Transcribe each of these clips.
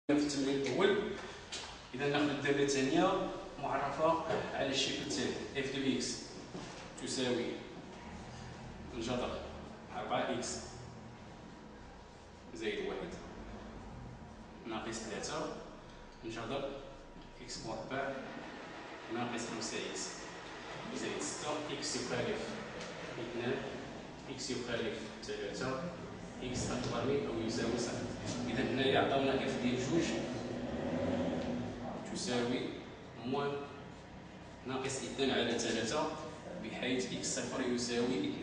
في التمرين الاول اذا ناخذ الداله الثانيه معرفه على الشكل التالي اف دو اكس تساوي الجذر 4 اكس زائد 1 ناقص 3 الجذر اكس مربع ناقص 5 اكس زائد 6 اكس يخالف 2 اكس يخالف 3 اكس اكبر من او يساوي 0. اذا هنايا عطاونا اف ديال جوج تساوي موان ناقص 2 على 3 بحيث اكس صفر يساوي 2.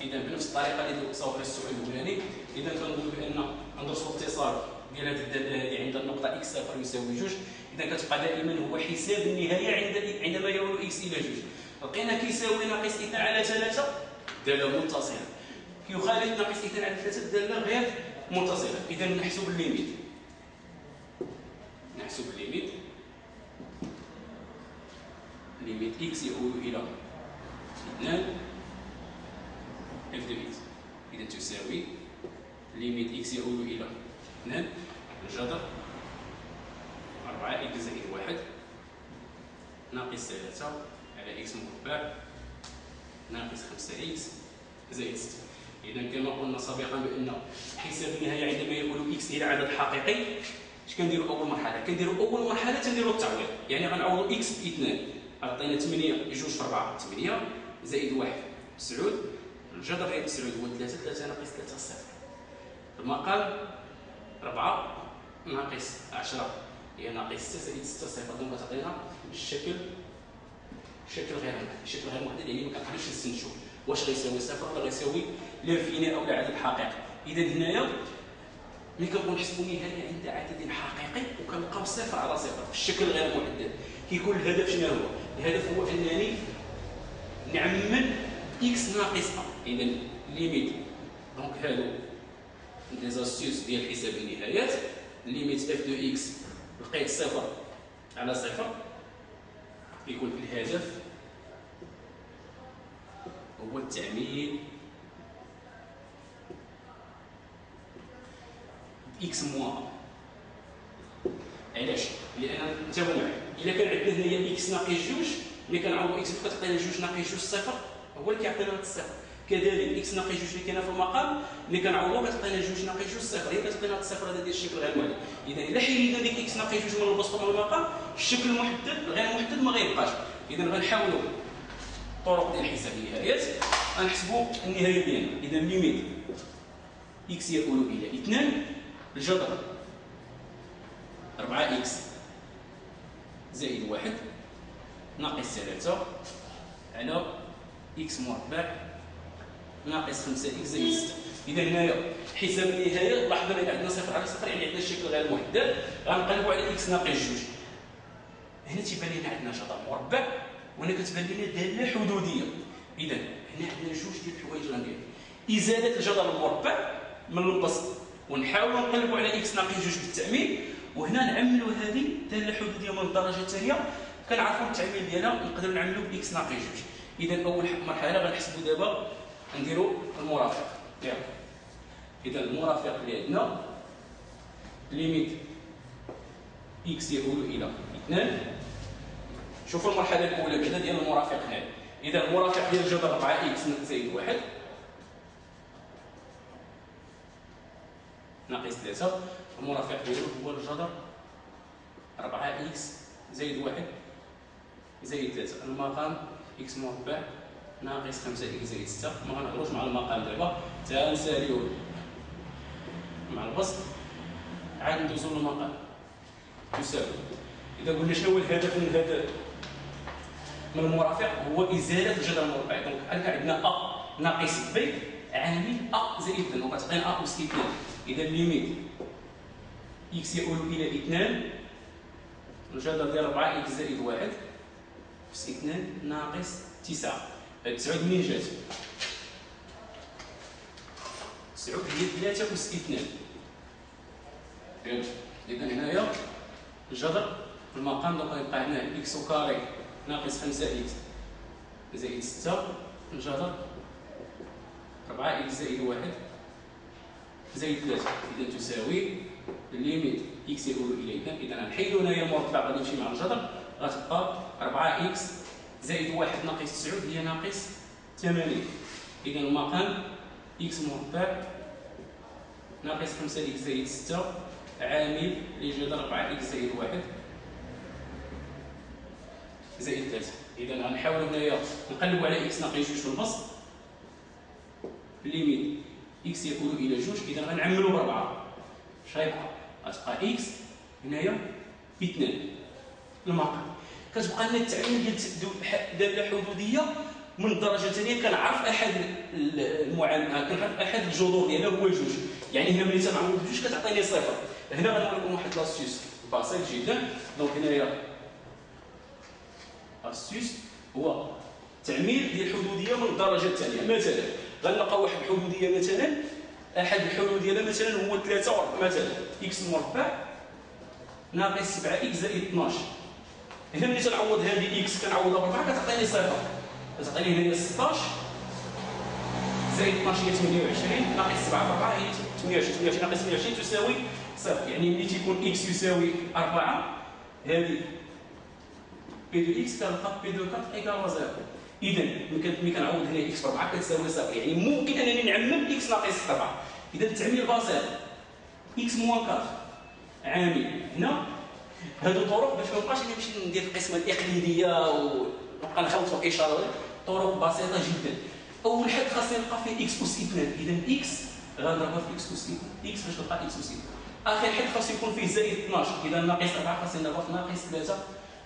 اذا بنفس الطريقه اللي درتها في السؤال الاولاني اذا كنقول بان ندرسوا الاتصال ديال هذه الداله هذه عند النقطه اكس صفر يساوي جوج. اذا كتبقى دائما هو حساب النهايه عندما يؤول اكس الى جوج. لقينا كيساوي ناقص 2 على 3 داله متصله، كيخالف ناقص 2 على 3 داله غير متصله. اذا نحسب الليميت، ليميت اكس يؤول الى 2 اف دو اكس. اذا تساوي ليميت اكس يؤول الى 2 الجذر 4 اكس زائد 1 ناقص 3 على اكس مربع ناقص 5 اكس زائد 6. اذا كما قلنا سابقا بان حساب النهايه عندما يؤول اكس الى عدد حقيقي اش كنديروا اول مرحله؟ كنديروا اول مرحله تنديروا التعويض، يعني غنعوضوا اكس ب 2. عطينا 8 جوج في 4 8 زائد 1 9 الجذر ديال 9 هو 3 3 ناقص 3 صفر. المقام 4 ناقص 10 هي ناقص 6 زائد 6 صفر. دونك تعطينا الشكل غير محدد. الشكل غير محدد يعني ما كنقدرش نستنتجوا واش غيساوي صفر ولا غيساوي لانفيني او عدد حقيقي. اذا هنايا ملي كنبغيو نحسبوا النهايه عند عدد حقيقي وكنلقاو صفر على صفر في الشكل غير محدد، كيكون الهدف شنو هو؟ الهدف هو انني نعمل اكس ناقص ا. اذا ليميت دونك هادو لي زاستيوس ديال حساب النهايات. ليميت اف دو اكس لقيت صفر على صفر يكون الهدف هو التعميل اكس موان. علاش؟ لان انتبهوا معايا الا كان عندنا هنايا اكس ناقص جوج ملي كنعوضوا اكس كتعطينا جوج ناقص جوج صفر هو اللي كيعطينا هذا الصفر. كذلك اكس ناقص جوج اللي كاينه في المقام ملي كنعوضوا كتعطينا جوج ناقص جوج صفر هي كتعطينا هذا الصفر هذا ديال الشكل غير محدد. اذا الا حيدنا ديك اكس ناقص جوج من البسط من المقام الشكل المحدد غير محدد ما غيبقاش. اذا غنحاولوا طرق ديال حساب النهايات غنحسبوا النهايه ديالنا. اذا ليميت اكس يؤول الى 2 الجذر 4 اكس زائد 1 ناقص 3 على اكس مربع ناقص 5 اكس زائد 6. اذا هنايا حساب النهايه لاحظوا بان عندنا صفر على صفر يعني عندنا الشكل غير محدد. غنقلبوا على اكس ناقص جوج. هنا تيبان لنا عندنا جذر مربع وهنا كتبان لنا داله حدوديه. اذا هنا عندنا جوج ديال الحوايج غنديروا ازاله الجذر المربع من البسط ونحاولوا نقلبوا على اكس ناقص جوج بالتعميل، وهنا نعملوا هذه الداله حدوديه من الدرجه الثانيه كنعرفوا التعميل ديالها نقدروا نعملوا باكس ناقص جوج. اذا اول مرحله غنحسبوا دابا نديروا المرافق. يلا اذا المرافق اللي عندنا ليميت اكس يؤول الى 2. شوفوا المرحله الاولى بعدا ديال المرافق هنا. اذا المرافق ديال الجذر 4 اكس زائد 1 ناقص 3 المرافق ديالو هو الجذر 4 اكس زائد 1 زائد 3 المقام اكس مربع ناقص 5 اكس زائد 6. ما غنهضروش مع المقام دابا تا نساليو مع البسط عاد ندوزو للمقام تساوي. اذا قلنا شنو هو الهدف من هذا من المرافق هو ازاله الجذر المربع. دونك كان عندنا ا ناقص ب عامل ا زائد 2 وكتعطينا ا اس 2. اذا ليميت اكس يؤول الى 2 الجذر ديال 4 اكس زائد 1 اس 2 ناقص 9. هاد 9 منين جات؟ 9 هي 3 اس 2. اذا هنايا الجذر في المقام دونك غيبقى عندنا اكس كاري ناقص 5 اكس زائد 6 الجذر 4 اكس زائد 1 زائد 3. اذا تساوي الليميت اكس يؤول الى 2. اذا غنحيدو هنايا المربع غادي نمشي مع الجذر، غتبقى 4 اكس زائد 1 ناقص 9 هي ناقص 8. اذا المقام اكس مربع ناقص 5 اكس زائد 6 عامل لجذر 4 اكس زائد 1 زائد 3. اذا غنحاولوا هنايا نقلبوا على اكس ناقص 2 في البسط، الليميت اكس يؤول الى 2. اذا غنعملوا ب 4 اش غيبقى؟ غتبقى اكس هنايا ب 2 المقام. كتبقى لنا التعميم ديال الداله حدوديه من الدرجه الثانيه. كنعرف احد كنعرف احد الجذور ديالها هو 2. يعني هنا ملي تنعوض ب2 كتعطيني صفر. هنا غنقول لكم واحد لاستيوس بسيط جدا. دونك هنايا لاستيوس هو تعمير ديال الحدوديه من الدرجه الثانيه. مثلا غنلقى واحد الحدوديه، مثلا احد الحلول ديالها مثلا هو 3 مثلا اكس مربع ناقص 7 اكس زائد 12. هنا ملي تنعوض هذه اكس كنعوضها ب 4 كتعطيني صفر، كتعطيني هنايا 16 زائد 12 هي 28 ناقص 7 ب 4 هي 28. 28 ناقص 28 تساوي صفر. يعني ملي تيكون اكس يساوي 4 هذه بي دو اكس كنلقى بي دو 4 ايكال 0. اذا ملي كنعوض هنا اكس ب 4 كتساوي صفر. يعني ممكن انني نعمم اكس ناقص 4. اذا التعمير بسيط اكس موان 4 عامل هنا. هادو طرق باش ما نبقاش نمشي ندير القسمه الاقليديه ونبقى نخلط في الاشاره. طرق بسيطه جدا. اول حد خاصني نلقى فيه اكس اس 2. اذا اكس غنضربها في اكس اس 2 اكس باش نلقى اكس اس 2. اخر حد خاص يكون فيه زائد 12. اذا ناقص 4 خاصني نضربها في ناقص 3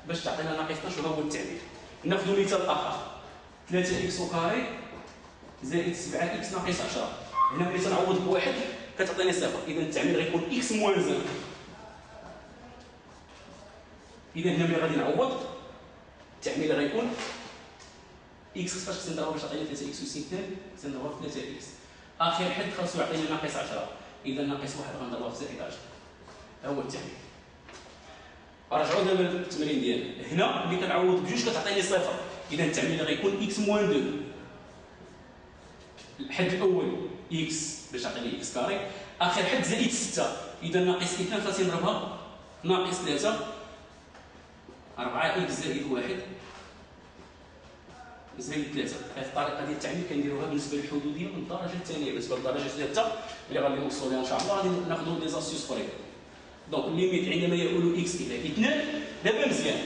باش تعطينا ناقص 12 وهو التعمير. ناخذ مثال اخر 3 اكس وكاري زائد 7 اكس ناقص 10. هنا ملي تنعوض بواحد كتعطيني صفر. اذا التعمير غيكون اكس موان 0. اذا هنا ملي غادي نعوض التعمير غيكون اكس خصهاش نضربها باش تعطيني 3 اكس اس 2 نضربها في 3 اكس. اخر حد خاصو يعطيني ناقص 10. اذا ناقص 1 غنضربها في زائد 10. ها هو التعمير. رجعوا دابا للتمرين ديالنا. هنا ملي كنعوض بجوج كتعطيني صفر. اذا التعمير غيكون اكس موان 2. الحد الاول اكس باش تعطيني اكس كاري. اخر حد زائد 6. اذا ناقص 2 خاصني نضربها ناقص 3 4 اكس زائد 1 زائد 3. هذه الطريقه ديال التعمير كنديروها بالنسبه للحدوديه من الدرجه الثانيه. بالنسبه للدرجه الثالثه اللي غادي نوصلوا لها ان شاء الله غادي ناخذوا دي زاسيوس اخرين. دونك الليميت عندما يؤول اكس الى 2. دابا مزيان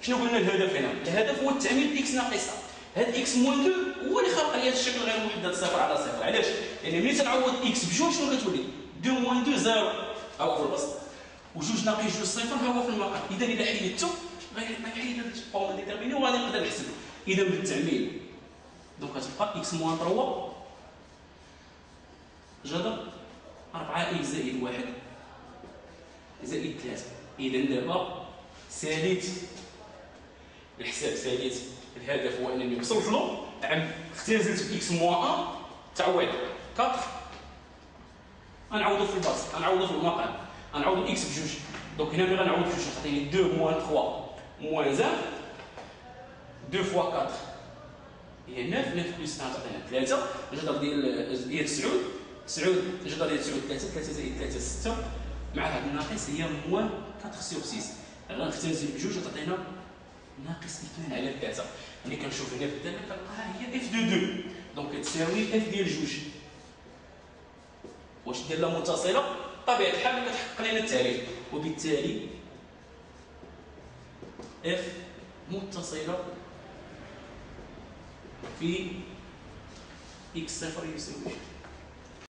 شنو قلنا الهدف هنا؟ الهدف هو التعمير اكس ناقصه. هاد اكس موان 2 هو اللي خلق لي هذا الشكل غير محدد صفر على صفر. علاش؟ يعني ملي تنعوض اكس بجوج شنو كتولي؟ 2 موان 2 0 ها هو في البسط، وجوج ناقص جوج صفر ها هو في المقام. اذا اذا حيدته غيحيد هذا القوم ديتيرميني وغادي نقدر نحسب. اذا بالتعمير دونك كتبقى اكس موان 3 جذر 4 اكس زائد 1 زائد 3. اذا دابا ساليت الحساب، ساليت الهدف هو انني وصلت له. اختزلت في اكس موان 1 تعويض 4 غنعوضو في الباص، غنعوضو في المقام، غنعوضو اكس بجوج. دونك هنا ملي غنعوض بجوج غتعطيني 2 موان 3 موان 0. 2 فوا 4 هي 9 9 بلس 1 تعطينا 3. الجذر ديال 9 9 الجذر ديال 9 3 3 زائد 3 6 مع هذا الناقص هي موان 4 سور 6. غنختزل بجوج وتعطينا ناقص 2 على 3. ملي كنشوف هنا في الداله كنلقاها هي اف دو 2. دونك كتساوي اف ديال جوج. واش الداله متصله؟ بطبيعه الحال كتحقق لنا التعريف، وبالتالي اف متصله في اكس صفر يساوي